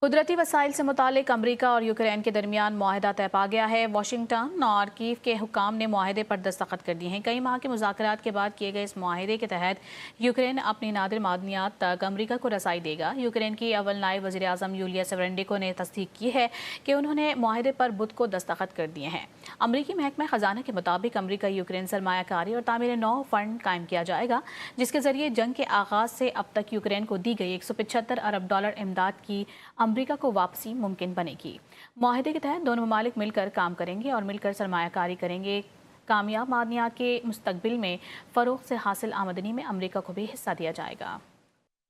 قدرتی وسائل سے متعلق امریکہ اور یوکرین کے درمیان معاہدہ طے پا گیا ہے۔ واشنگٹن اور کیف کے حکام نے معاہدے پر دستخط کر دیے ہیں۔ کئی ماہ کے مذاکرات کے بعد کیے گئے اس معاہدے کے تحت یوکرین اپنی نادر معدنیات تک امریکہ کو رسائی دے گا۔ یوکرین کی اول نائب وزیر اعظم یولیا سیورینڈیکو نے تصدیق کی ہے کہ انہوں نے معاہدے پر بدھ کو دستخط کر دیے ہیں۔ امریکی محکمہ خزانہ کے مطابق امریکہ یوکرین سرمایہ کاری اور تعمیر نو فنڈ قائم کیا جائے گا، جس کے ذریعے جنگ کے آغاز سے اب تک یوکرین کو دی گئی 175 ارب ڈالر امداد کی امریکہ کو واپسی ممکن بنے گی۔ معاہدے کے تحت دونوں ممالک مل کر کام کریں گے اور مل کر سرمایہ کاری کریں گے۔ کامیاب معدنیات کے مستقبل میں فروخت سے حاصل آمدنی میں امریکہ کو بھی حصہ دیا جائے گا۔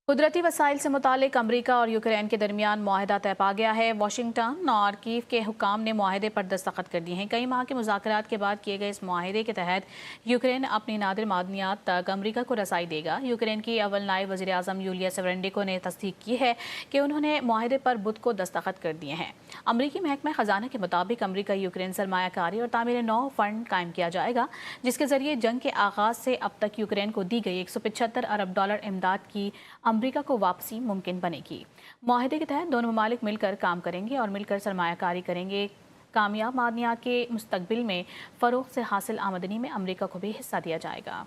قدرتی وسائل سے متعلق امریکہ اور یوکرین کے درمیان معاہدہ طے پا گیا ہے۔ واشنگٹن اور کیف کے حکام نے معاہدے پر دستخط کر دیے ہیں۔ کئی ماہ کے مذاکرات کے بعد کیے گئے اس معاہدے کے تحت یوکرین اپنی نادر معدنیات تک امریکہ کو رسائی دے گا۔ یوکرین کی اول نائب وزیر اعظم یولیا سیورینڈیکو نے تصدیق کی ہے کہ انہوں نے معاہدے پر بدھ کو دستخط کر دیے ہیں۔ امریکی محکمہ خزانہ کے مطابق امریکہ یوکرین سرمایہ کاری اور تعمیر نو فنڈ قائم کیا جائے گا، جس کے ذریعے جنگ کے آغاز سے اب تک یوکرین کو دی گئی 175 ارب ڈالر امداد کی امریکہ کو واپسی ممکن بنے گی۔ معاہدے کے تحت دونوں ممالک مل کر کام کریں گے اور مل کر سرمایہ کاری کریں گے۔ کامیاب معدنیات کے مستقبل میں فروخت سے حاصل آمدنی میں امریکہ کو بھی حصہ دیا جائے گا۔